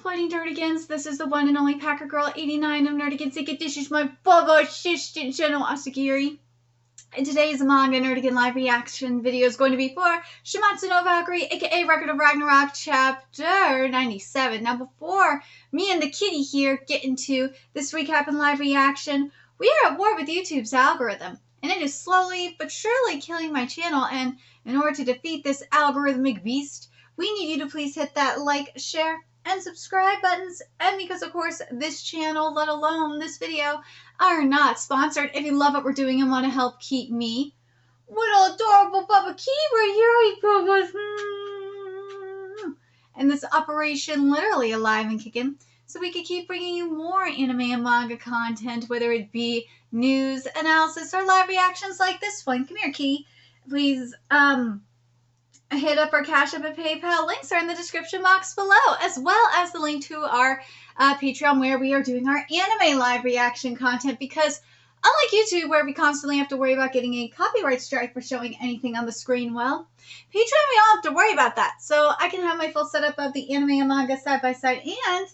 Fighting Nerdigans. This is the one and only Packer Girl 89 of Nerdigans. This is my Baba assistant channel, Asagiri. And today's Manga Nerdigan live reaction video is going to be for Shimatsu no Valkyrie, aka Record of Ragnarok, chapter 97. Now, before me and the kitty here get into this recap and live reaction, we are at war with YouTube's algorithm, and it is slowly but surely killing my channel. And in order to defeat this algorithmic beast, we need you to please hit that like, share, and subscribe buttons. And because, of course, this channel, let alone this video, are not sponsored. If you love what we're doing and want to help keep me, little adorable Bubba Keeper here, Bubba's, and this operation literally alive and kicking, so we could keep bringing you more anime and manga content, whether it be news, analysis, or live reactions like this one. Come here, kitty. Please, hit up our Cash App and PayPal. Links are in the description box below, as well as the link to our Patreon, where we are doing our anime live reaction content, because unlike YouTube, where we constantly have to worry about getting a copyright strike for showing anything on the screen, well, Patreon, we don't have to worry about that. So I can have my full setup of the anime and manga side by side, and,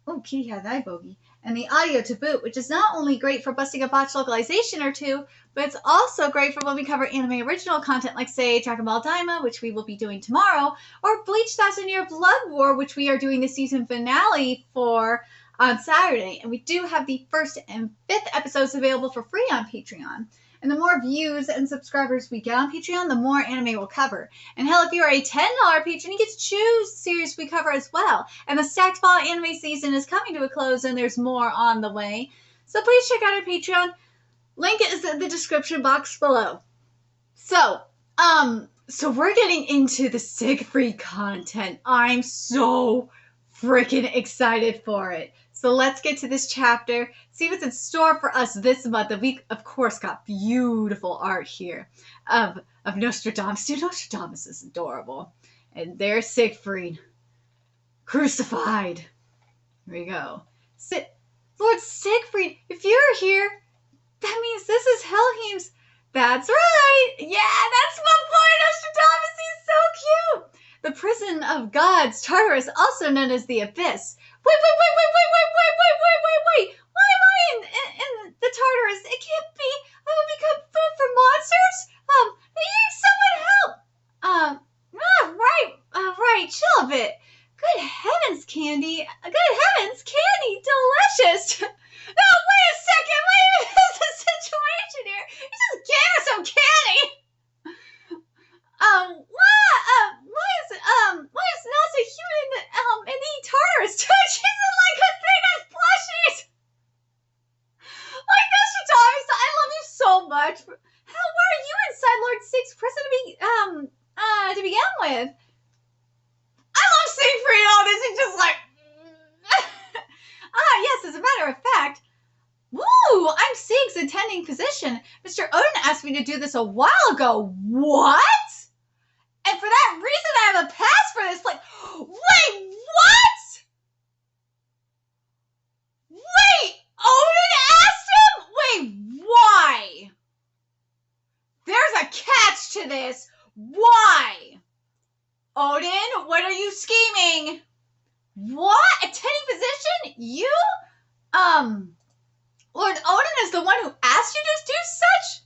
oh, kitty had eye bogey, and the audio to boot, which is not only great for busting a botch localization or two, but it's also great for when we cover anime original content like, say, Dragon Ball Daima, which we will be doing tomorrow, or Bleach 1000 Year Blood War, which we are doing the season finale for on Saturday. And we do have the 1st and 5th episodes available for free on Patreon. And the more views and subscribers we get on Patreon, the more anime we'll cover. And hell, if you are a $10 patron, you get to choose series we cover as well. And the Stacked Ball anime season is coming to a close, and there's more on the way. So please check out our Patreon. Link is in the description box below. So we're getting into the Siegfried content. I'm so freaking excited for it. So let's get to this chapter, see what's in store for us this month. And we, of course, got beautiful art here of Nostradamus. Dude, Nostradamus is adorable. And there's Siegfried, crucified. Here we go. Lord Siegfried, if you're here, that means this is Helheim's. That's right. Yeah, that's my boy Nostradamus. He's so cute. The prison of gods, Tartarus, also known as the Abyss. Wait. Why am I in the Tartarus? It can't be. I will become food for monsters? Someone help. Right. Chill a bit. Good heavens, Candy. Delicious. No, wait a second. What's the situation here? You just gave us some candy. Why is Nasa human in the Tartarus? Dude, she's in like a thing of plushies. Like Nostradamus, I love you so much. How are you inside Lord Sieg's prison to begin with? I love Siegfried. All this is just like, yes, as a matter of fact. Woo! I'm Sieg's attending physician. Mr. Odin asked me to do this a while ago. What? And for that reason, I have a pass for this. Like, wait, what? Wait, Odin asked him? Wait, why? There's a catch to this. Why? Odin, what are you scheming? What? Attending physician? You? Lord Odin is the one who asked you to do such?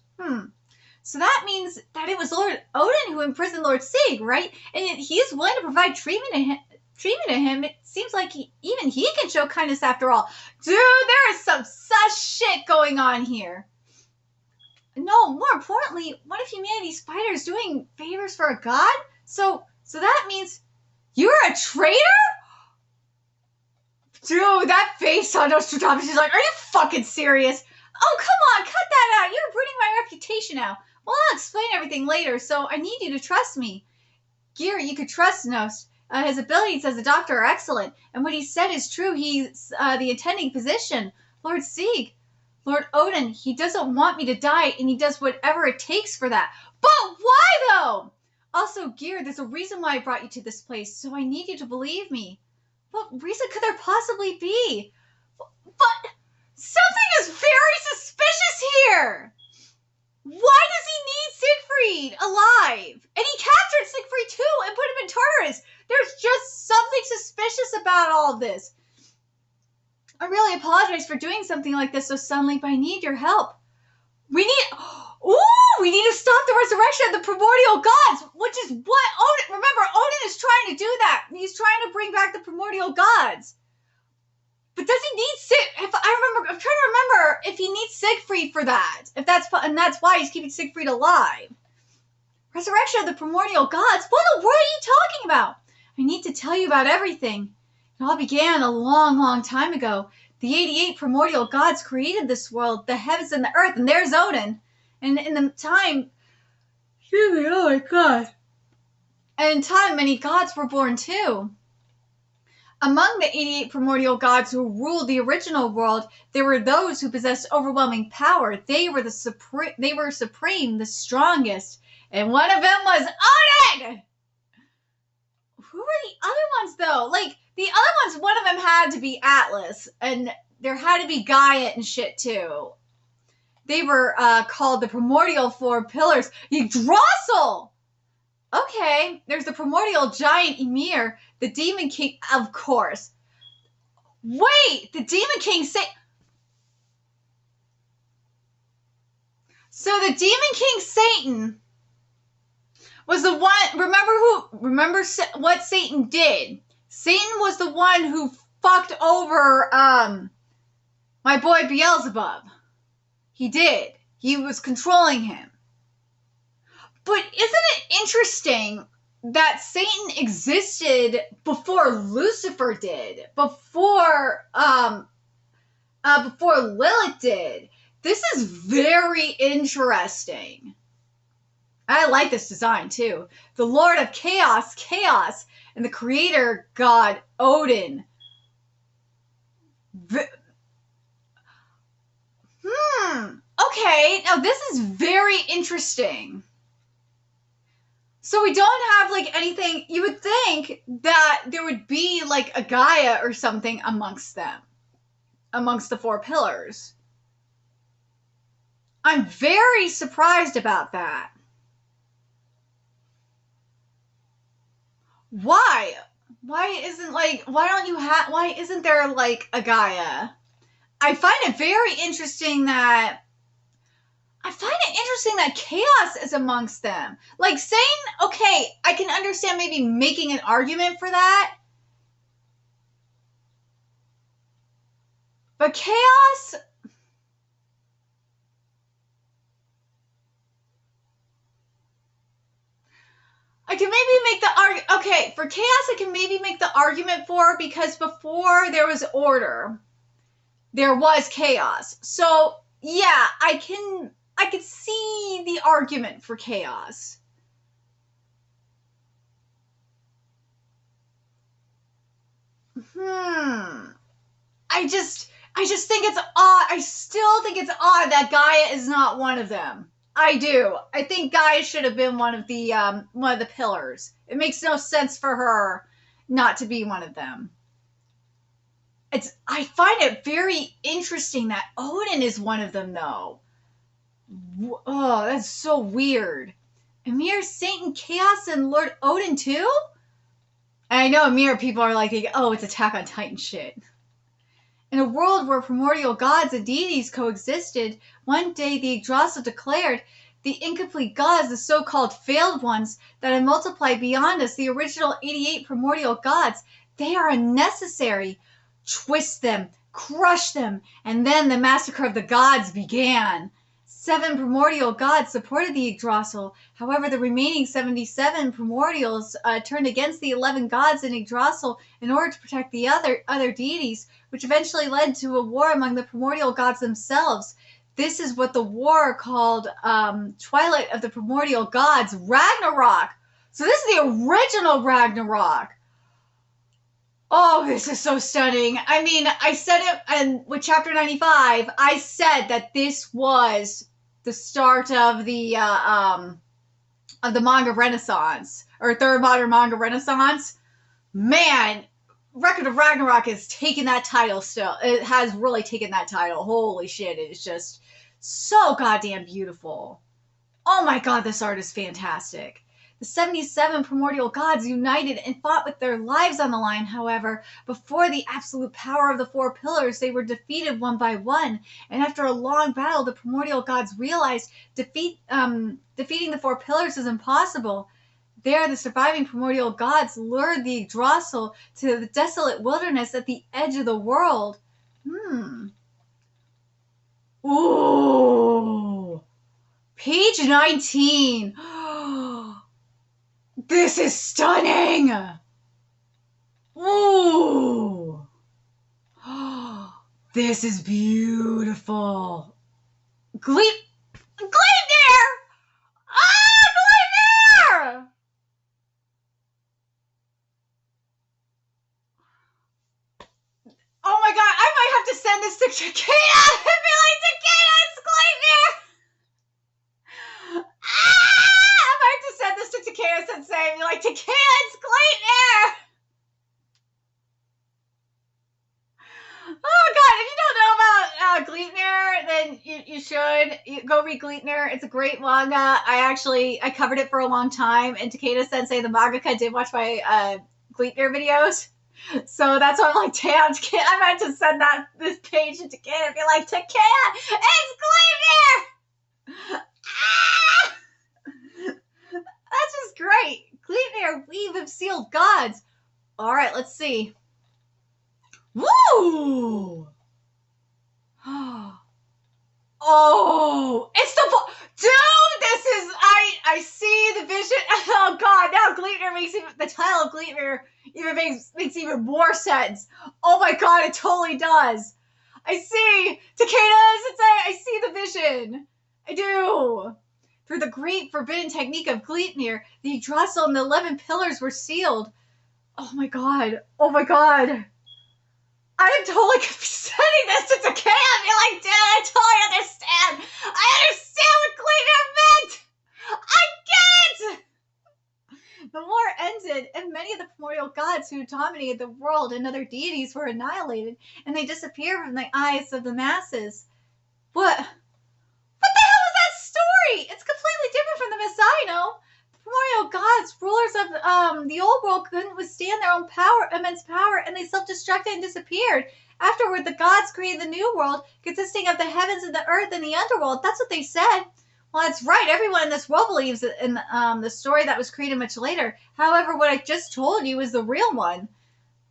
So that means that it was Lord Odin who imprisoned Lord Sieg, right? And he is willing to provide treatment to him. It seems like even he can show kindness after all. Dude, there is some such shit going on here. No, more importantly, what if humanity's fighters doing favors for a god? So that means you're a traitor? Dude, that face on Nostradamus, she's like, are you fucking serious? Oh, come on, cut that out. You're ruining my reputation now. Well, I'll explain everything later, so I need you to trust me. Gear, you could trust Nost. His abilities as a doctor are excellent, and what he said is true. He's the attending physician. Lord Sieg, Lord Odin, he doesn't want me to die, and he does whatever it takes for that. But why, though? Also, Gear, there's a reason why I brought you to this place, so I need you to believe me. What reason could there possibly be? But something is very suspicious here. Why does he need Siegfried alive? And he captured Siegfried too and put him in Tartarus. There's just something suspicious suspicious about all of this. I really apologize for doing something like this so suddenly, but I need your help. We need to stop the resurrection of the primordial gods, which is what Odin, remember, Odin is trying to do that. He's trying to bring back the primordial gods. But does he need I'm trying to remember if he needs Siegfried for that. And that's why he's keeping Siegfried alive. Resurrection of the primordial gods? What are you talking about? I need to tell you about everything. It all began a long, long time ago. The 88 primordial gods created this world, the heavens and the earth, and there's Odin. And in the time, excuse me, oh my god. And in time, many gods were born too. Among the 88 primordial gods who ruled the original world, there were those who possessed overwhelming power. They were supreme, the strongest. And one of them was Odin! Who were the other ones, though? Like, the other ones, one of them had to be Atlas. And there had to be Gaia and shit, too. They were called the primordial four pillars. Yggdrasil! Okay, there's the primordial giant Ymir, the demon king, of course. Wait, the demon king So the demon king Satan was the one, remember what Satan did? Satan was the one who fucked over my boy Beelzebub. He did. He was controlling him. But isn't it interesting that Satan existed before Lucifer did, before Lilith did? This is very interesting. I like this design too. The Lord of Chaos, and the Creator God Odin. Okay, now this is very interesting. So we don't have, like, anything. You would think that there would be, like, a Gaia or something amongst them. Amongst the four pillars. I'm very surprised about that. Why? Why isn't there, like, a Gaia? I find it very interesting that chaos is amongst them. Like, Satan, okay, I can understand maybe making an argument for that. But chaos... I can maybe make the argument... Okay, for chaos, I can maybe make the argument for, because before there was order, there was chaos. So, yeah, I could see the argument for chaos. I just think it's odd. I still think it's odd that Gaia is not one of them. I do. I think Gaia should have been one of the pillars. It makes no sense for her not to be one of them. I find it very interesting that Odin is one of them, though. Oh, that's so weird. Ymir, Satan, Chaos, and Lord Odin too? And I know Ymir people are like, oh, it's Attack on Titan shit. In a world where primordial gods and deities coexisted, one day the Yggdrasil declared, the incomplete gods, the so-called failed ones that have multiplied beyond us, the original 88 primordial gods, they are unnecessary. Twist them, crush them, and then the massacre of the gods began. 7 primordial gods supported the Yggdrasil. However, the remaining 77 primordials turned against the 11 gods in Yggdrasil in order to protect the other deities, which eventually led to a war among the primordial gods themselves. This is what the war called Twilight of the Primordial Gods, Ragnarok. So this is the original Ragnarok. Oh, this is so stunning. I mean, I said it, and with Chapter 95, I said that this was the start of the manga renaissance, or third modern manga renaissance. Man, Record of Ragnarok is taking that title still. It has really taken that title. Holy shit, it is just so goddamn beautiful. Oh my god, this art is fantastic. The 77 primordial gods united and fought with their lives on the line. However, before the absolute power of the four pillars, they were defeated one by one. And after a long battle, the primordial gods realized defeating the four pillars is impossible. There, the surviving primordial gods lured the Yggdrasil to the desolate wilderness at the edge of the world. Ooh. Page 19. This is stunning! Ooh! This is beautiful. Gleipnir! Ah, Gleipnir! Oh my god, I might have to send this to Takeda and be like, Takeda, it's Gleipnir! I might have to send this to Takeda Sensei and be like, Takeda, it's Gleipnir! Oh god, if you don't know about Gleipnir, then you should go read Gleipnir. It's a great manga. I covered it for a long time, and Takeda Sensei, the mangaka, did watch my Gleipnir videos. So that's why I'm like, damn, Takeda, I might have to send this page to Takeda and be like, Takeda, it's Gleipnir! Ah! That's just great. Gleipnir, weave of sealed gods. All right, let's see. Woo! Oh, it's the dude. This is I see the vision. Oh god, now Gleipnir the title of Gleipnir even makes even more sense. Oh my god, it totally does. I see Takeda Sensei. I see the vision. I do. Through the great forbidden technique of Gleipnir, the Yggdrasil and the 11 pillars were sealed. Oh my god. Oh my god. I'm totally sending this to Takeda and be like, dude, I totally understand. I understand what Gleipnir meant. I get it. The war ended, and many of the primordial gods who dominated the world and other deities were annihilated, and they disappeared from the eyes of the masses. What the hell was that story? It's completely different from the Messiah. The primordial gods, rulers of the old world, couldn't withstand their own immense power, and they self-destructed and disappeared. Afterward, the gods created the new world, consisting of the heavens and the earth and the underworld. That's what they said. Well, that's right. Everyone in this world believes in the story that was created much later. However, what I just told you is the real one.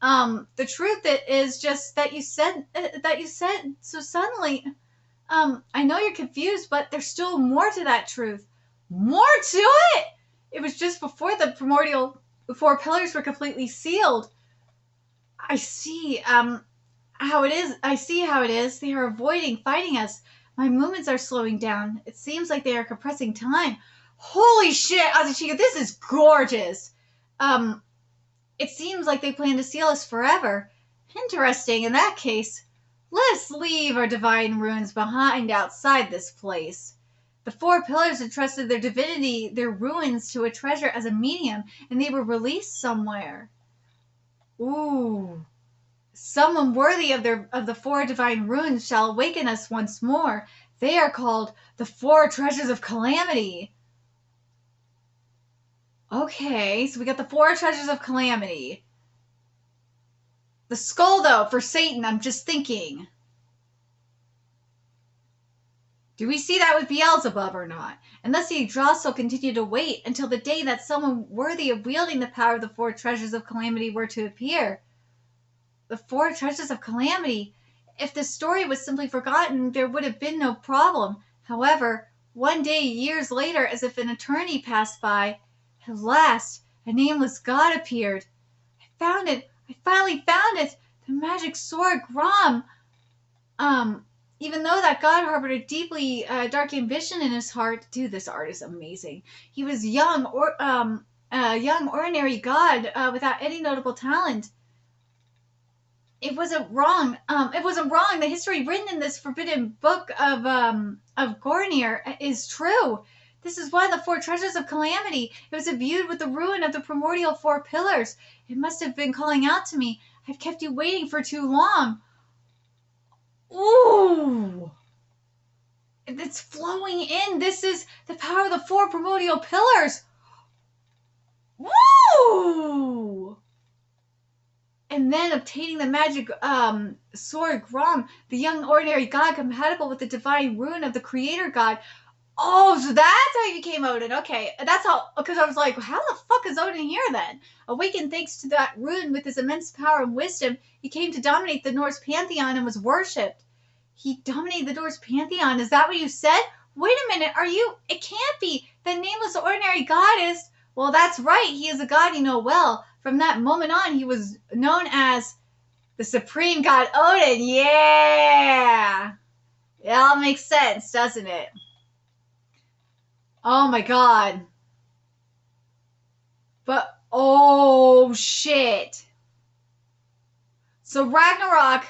The truth is just that you said so suddenly. I know you're confused, but there's still more to that truth. More to it? It was just before the primordial four pillars were completely sealed. I see. How it is. I see how it is. They are avoiding fighting us. My movements are slowing down. It seems like they are compressing time. Holy shit, Azuchika, this is gorgeous. It seems like they plan to seal us forever. Interesting. In that case, let's leave our divine ruins behind outside this place. The four pillars entrusted their divinity, their ruins, to a treasure as a medium, and they were released somewhere. Ooh. Someone worthy of the four divine runes shall awaken us once more. They are called the four treasures of calamity. Okay, so we got the four treasures of calamity. The skull, though, for Satan, I'm just thinking. Do we see that with Beelzebub or not? Unless the Yggdrasil continued to wait until the day that someone worthy of wielding the power of the four treasures of calamity were to appear. The four treasures of calamity. If the story was simply forgotten, there would have been no problem. However, one day, years later, as if an eternity passed by, at last, a nameless god appeared. I found it. I finally found it. The magic sword Grom. Even though that god harbored a deeply dark ambition in his heart, dude, this art is amazing. He was young, ordinary god without any notable talent. It wasn't wrong. The history written in this forbidden book of Gornir is true. This is one of the four treasures of calamity. It was imbued with the ruin of the primordial four pillars. It must have been calling out to me. I've kept you waiting for too long. Ooh! It's flowing in. This is the power of the four primordial pillars. Woo! And then obtaining the magic sword Grom, the young ordinary god compatible with the divine rune of the creator god. Oh, so that's how you became Odin. Okay, that's how, because I was like, how the fuck is Odin here then? Awakened thanks to that rune with his immense power and wisdom, he came to dominate the Norse pantheon and was worshipped. He dominated the Norse pantheon. Is that what you said? Wait a minute, it can't be. The nameless ordinary goddess. Well, that's right. He is a god you know well. From that moment on, he was known as the supreme god Odin. Yeah. It all makes sense, doesn't it? Oh my god. But, oh shit. So Ragnarok,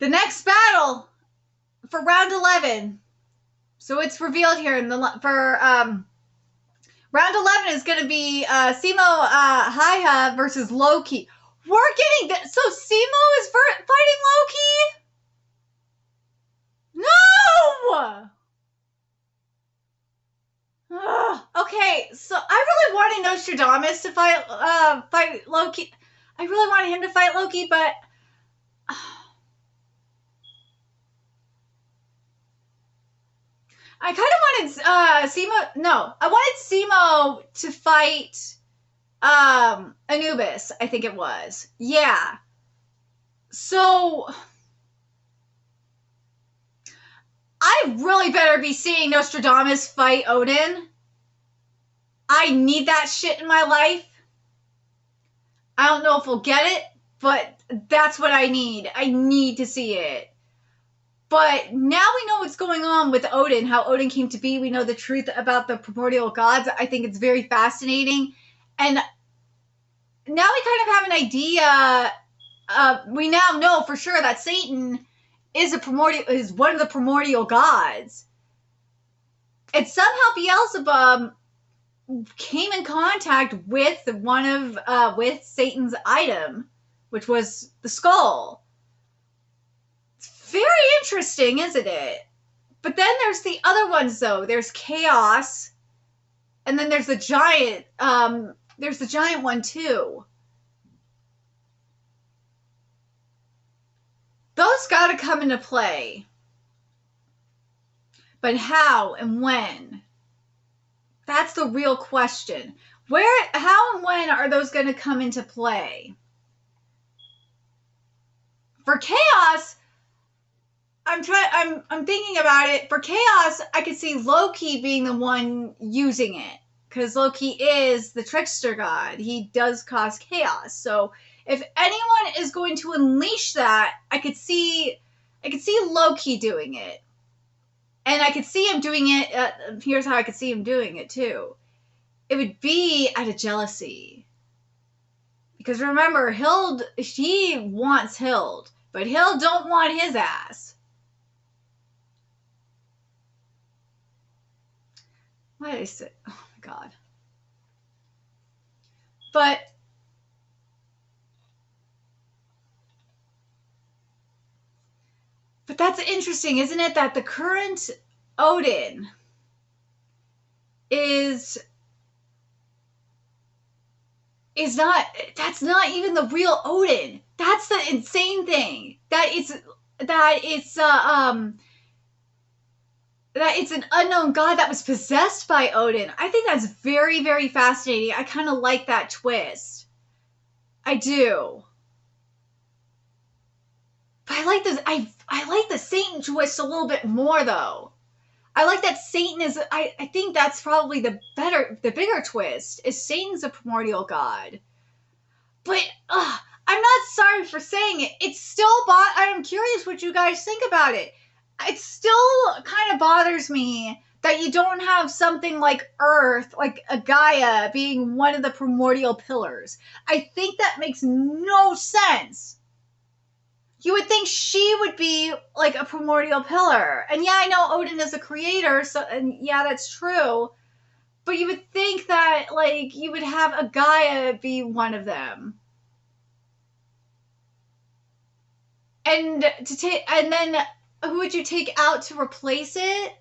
the next battle for round 11. So it's revealed here round 11 is going to be Simo Haiha versus Loki. We're getting that. So Simo is fighting Loki? No! Okay, so I really wanted Nostradamus to fight Loki. I really wanted him to fight Loki, but I kind of wanted Simo. No, I wanted Simo to fight Anubis. I think it was. Yeah. So I really better be seeing Nostradamus fight Odin. I need that shit in my life. I don't know if we'll get it, but that's what I need. I need to see it. But now we know what's going on with Odin, how Odin came to be. We know the truth about the primordial gods. I think it's very fascinating. And now we kind of have an idea. We now know for sure that Satan is one of the primordial gods. And somehow Beelzebub came in contact with with Satan's item, which was the skull. It's very interesting, isn't it? But then there's the other ones, though. There's Chaos, and then there's the giant. There's the giant one too. Those got to come into play. But how and when? That's the real question. How and when are those going to come into play? For Chaos, I'm thinking about it. For Chaos, I could see Loki being the one using it, because Loki is the trickster god. He does cause chaos. So if anyone is going to unleash that, I could see Loki doing it. And I could see him doing it. Here's how I could see him doing it too. It would be out of jealousy. Because remember, Hild, she wants Hild, but Hild don't want his ass. Why did I say? Oh my god. But that's interesting, isn't it? That the current Odin is that's not even the real Odin. That's the insane thing. That it's an unknown god that was possessed by Odin. I think that's very, very fascinating. I kind of like that twist. I do. But I like this. I like the Satan twist a little bit more, though. I like that Satan is. I think that's probably the bigger twist. Is Satan's a primordial god? But I'm not sorry for saying it. It's still. I'm curious what you guys think about it. It still kind of bothers me that you don't have something like Earth, like a Gaia, being one of the primordial pillars. I think that makes no sense. You would think she would be like a primordial pillar. And yeah, I know Odin is a creator, and yeah, that's true. But you would think that like you would have a Gaia be one of them. And then who would you take out to replace it?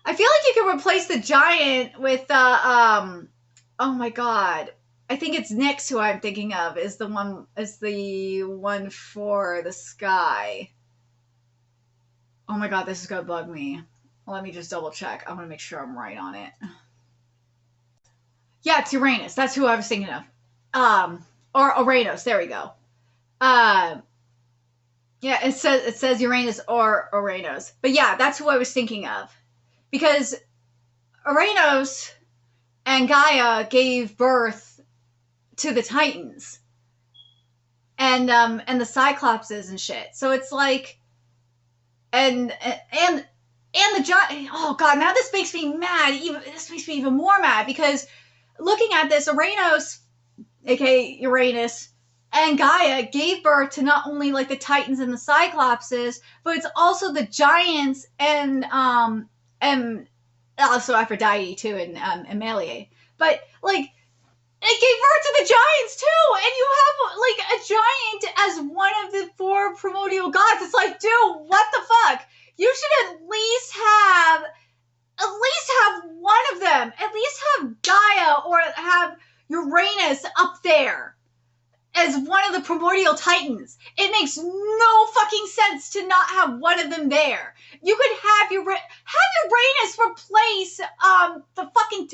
I feel like you can replace the giant with oh my god. I think it's Nyx who I'm thinking of is the one for the sky. Oh my god, this is gonna bug me. Let me just double check. I want to make sure I'm right on it. Yeah, it's Uranus. That's who I was thinking of. Or Uranus. There we go. Yeah, it says Uranus or Uranus. But yeah, that's who I was thinking of. Because Uranus and Gaia gave birth to the Titans. And the Cyclopses and shit. So it's like and the giant. Oh god, now this makes me mad. This makes me even more mad because looking at this, Uranus, aka Uranus, and Gaia gave birth to not only like the Titans and the Cyclopses, but it's also the giants and also Aphrodite too and Amelie. But like it gave birth to the giants too, and you have like a giant as one of the 4 primordial gods. It's like, dude, what the fuck? You should at least have one of them. At least have Gaia or have Uranus up there as one of the primordial titans. It makes no fucking sense to not have one of them there. You could have Uranus replace the fucking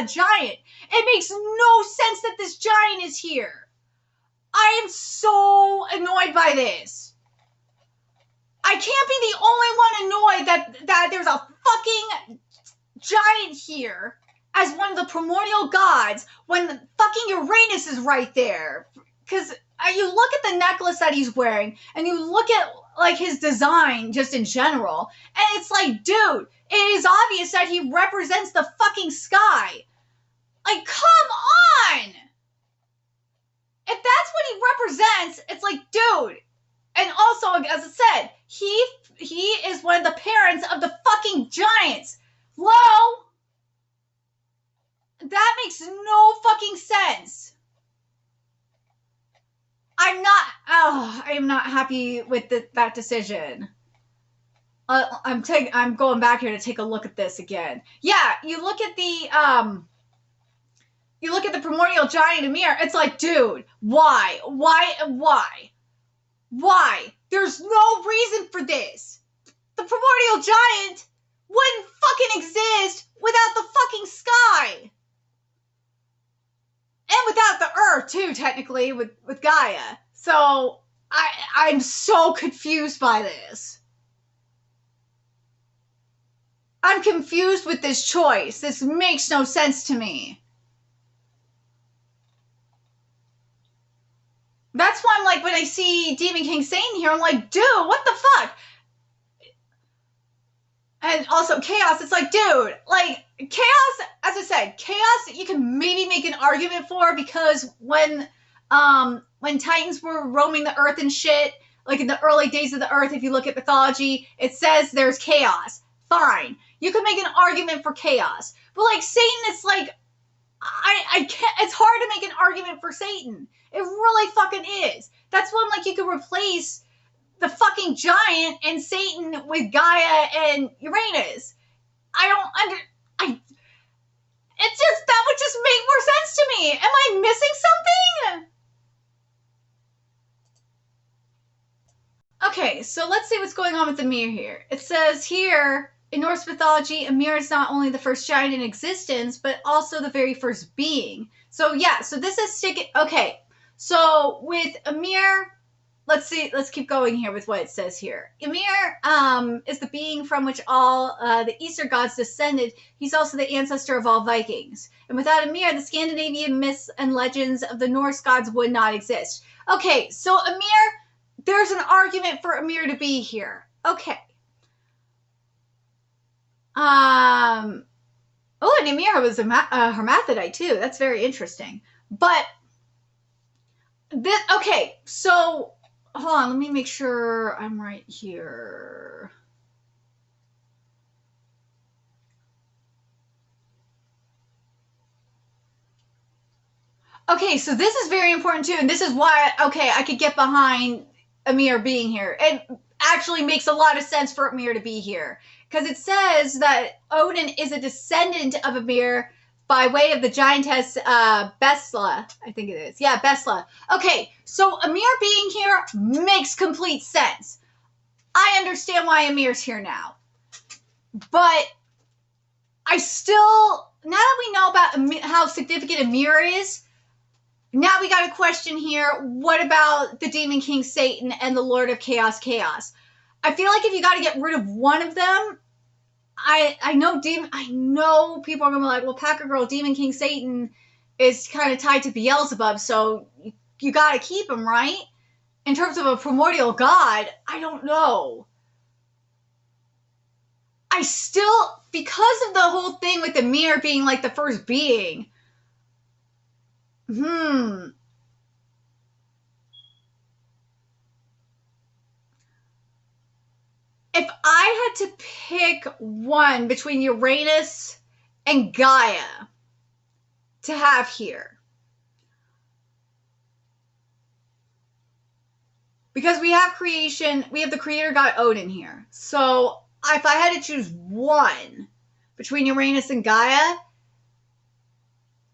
giant. It makes no sense that this giant is here. I am so annoyed by this. I can't be the only one annoyed that there's a fucking giant here as one of the primordial gods when the fucking Uranus is right there. Because you look at the necklace that he's wearing and you look at like his design just in general, and it's like, dude, it is obvious that he represents the fucking sky. Like, come on! If that's what he represents, it's like, dude. And also, as I said, he is one of the parents of the fucking giants. Hello? That makes no fucking sense. I am not happy with that decision. I'm going back here to take a look at this again. Yeah, you look at the primordial giant Ymir. It's like, dude, why? There's no reason for this. The primordial giant wouldn't fucking exist without the fucking sky. And without the earth, too, technically, with Gaia. So, I'm so confused by this. I'm confused with this choice. This makes no sense to me. That's why I'm like, when I see Demon King Satan here, I'm like, dude, what the fuck? And also Chaos, it's like, dude, like, Chaos, as I said, Chaos you can maybe make an argument for because when Titans were roaming the earth and shit, like in the early days of the earth, if you look at mythology, it says there's chaos. Fine. You could make an argument for Chaos. But like Satan, it's like, I can't, it's hard to make an argument for Satan. It really fucking is. That's when like you could replace the fucking giant and Satan with Gaia and Uranus. It's just, that would just make more sense to me. Am I missing something? Okay, so let's see what's going on with Ymir here. It says here, in Norse mythology, Ymir is not only the first giant in existence, but also the very first being. So yeah, so this is okay. So with Ymir, let's keep going here with what it says here. Ymir is the being from which all the Easter gods descended. He's also the ancestor of all Vikings. And without Ymir, the Scandinavian myths and legends of the Norse gods would not exist. Okay, so Ymir, there's an argument for Ymir to be here. Okay. Oh, and Ymir was a hermaphrodite too. That's very interesting. But this, okay, so hold on, let me make sure I'm right here. Okay, so this is very important too, and this is why, okay, I could get behind Ymir being here. It actually makes a lot of sense for Ymir to be here. because it says that Odin is a descendant of Ymir by way of the giantess Besla, I think it is. Yeah, Besla. Okay, so Ymir being here makes complete sense. I understand why Ymir's here now. But I still, now that we know about how significant Ymir is, now we got a question here. What about the Demon King Satan and the Lord of Chaos? I feel like if you got to get rid of one of them, I know people are gonna be like, well, Packer Girl, Demon King Satan is kind of tied to Beelzebub, so you got to keep him, right? In terms of a primordial god, I don't know. I still, because of the whole thing with the mirror being like the first being, if I had to pick one between Uranus and Gaia to have here, because we have creation, we have the creator god Odin here. So if I had to choose one between Uranus and Gaia,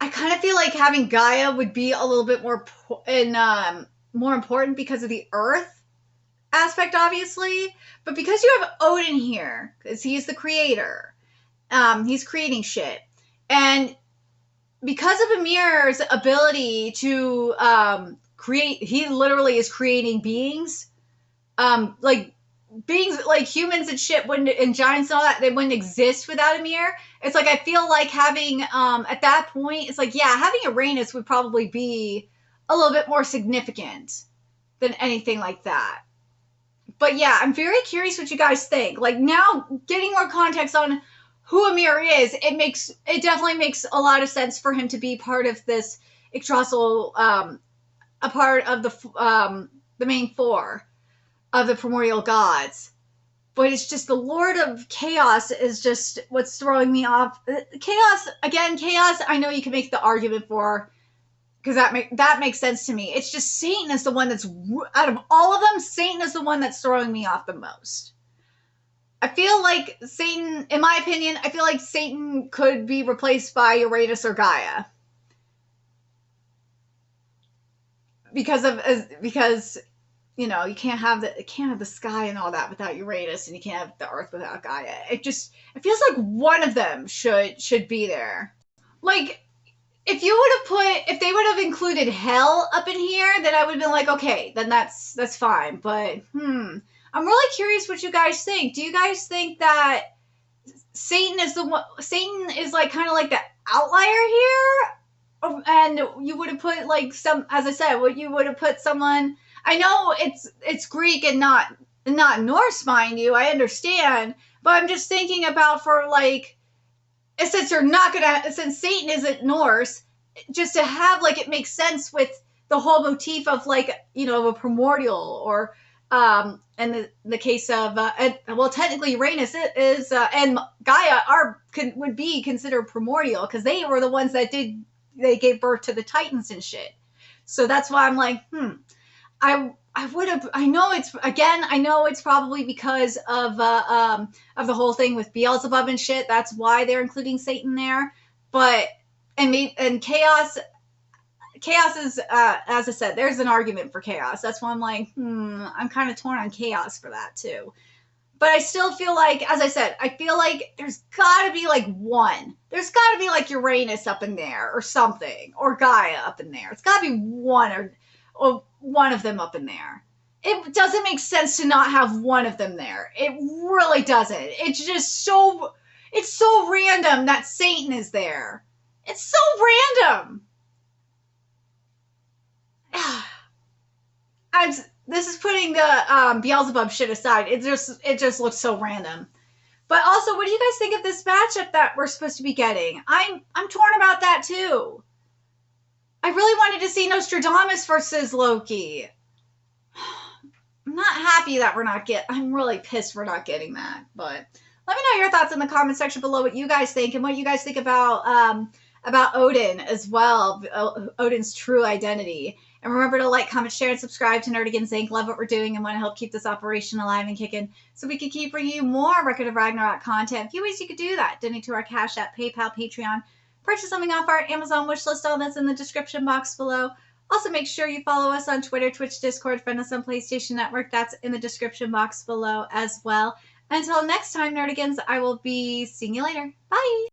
I kind of feel like having Gaia would be a little bit more important because of the Earth aspect, obviously. But because you have Odin here, because he's the creator, he's creating shit, and because of Ymir's ability to create, he literally is creating beings, like beings like humans and shit wouldn't, and giants and all that, they wouldn't exist without Ymir. It's like I feel like having at that point, it's like, yeah, having Uranus would probably be a little bit more significant than anything like that. But yeah, I'm very curious what you guys think. Like, now getting more context on who Ymir is, it definitely makes a lot of sense for him to be part of this Yggdrasil, a part of the main four of the primordial gods. But it's just the Lord of Chaos is just what's throwing me off. Chaos, I know you can make the argument for, because that makes sense to me. It's just Satan is the one that's, out of all of them, Satan is the one that's throwing me off the most. I feel like Satan, in my opinion, I feel like Satan could be replaced by Uranus or Gaia. Because you know, you can't have the sky and all that without Uranus, and you can't have the Earth without Gaia. It feels like one of them should be there. Like, if they would have included hell up in here, then I would have been like, okay, then that's fine. But I'm really curious what you guys think. Do you guys think that Satan is like kind of like the outlier here? And you would have put like as I said, you would have put someone, I know it's Greek and not Norse, mind you, I understand, but I'm just thinking about, for like, since Satan isn't Norse, just to have, like, it makes sense with the whole motif of, like, you know, a primordial, or and the case of well, technically Uranus is and Gaia would be considered primordial, because they were the ones that gave birth to the Titans and shit. So that's why I'm like, I know it's probably because of the whole thing with Beelzebub and shit. That's why they're including Satan there. But and Chaos is, as I said, there's an argument for Chaos. That's why I'm like, I'm kind of torn on Chaos for that too. But I still feel like, as I said, I feel like there's got to be like one. There's got to be like Uranus up in there or something, or Gaia up in there. It's got to be one or one of them up in there. It doesn't make sense to not have one of them there. It really doesn't. It's just it's so random that Satan is there. It's so random. This is putting the Beelzebub shit aside. It just looks so random. But also, what do you guys think of this matchup that we're supposed to be getting? I'm torn about that too. I really wanted to see Nostradamus versus Loki. I'm not happy that I'm really pissed we're not getting that. But let me know your thoughts in the comment section below, what you guys think, and what you guys think about about Odin as well, Odin's true identity. And remember to like, comment, share, and subscribe to Nerdigans Inc. Love what we're doing and want to help keep this operation alive and kicking so we can keep bringing you more Record of Ragnarok content. A few ways you could do that. Donate to our Cash App, PayPal, Patreon. Purchase something off our Amazon wishlist. All that's in the description box below. Also, make sure you follow us on Twitter, Twitch, Discord, friend us on PlayStation Network. That's in the description box below as well. Until next time, Nerdigans, I will be seeing you later. Bye!